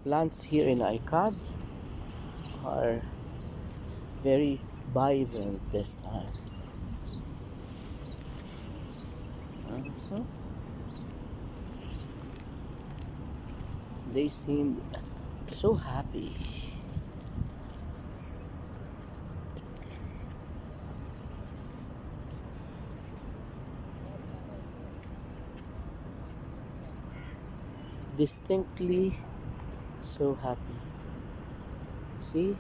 Plants here in ICAD are very vibrant this time. Mhm. They seemed so happy. Distinctly so happy. See?